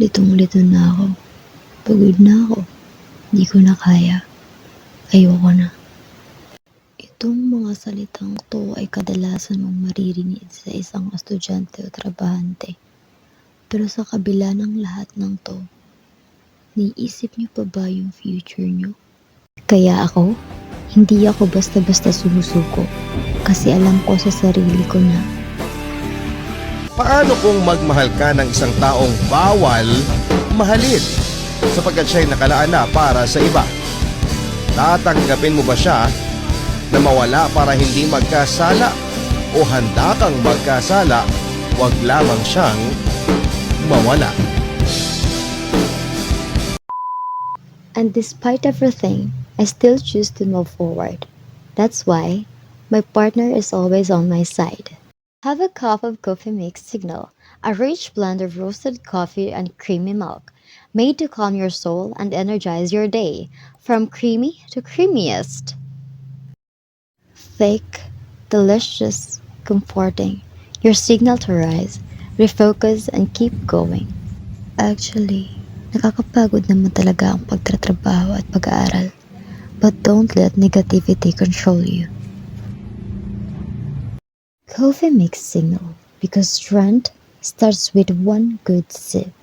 Litong-lito na ako. Pagod na ako. Di ko na kaya. Ayoko na. Itong mga salitang to ay kadalasan mong maririnig sa isang estudyante o trabahante. Pero sa kabila ng lahat ng to, niisip niyo pa ba yung future niyo? Kaya hindi ako basta-basta sumusuko kasi alam ko sa sarili ko na Paano kung magmahal ka ng isang taong bawal mahalin sapagkat siya'y nakalaan na para sa iba? Tatanggapin mo ba siya na mawala para hindi magkasala? O handa kang magkasala, wag lamang siyang mawala? And despite everything, I still choose to move forward. That's why my partner is always on my side. Have a cup of Coffee Mix Signal, a rich blend of roasted coffee and creamy milk, made to calm your soul and energize your day, from creamy to creamiest. Thick, delicious, comforting. Your signal to rise, refocus, and keep going. Actually, nakakapagod naman talaga ang pagtatrabaho at pag-aaral. But don't let negativity control you. Coffee Mix Signal, because strength starts with one good sip.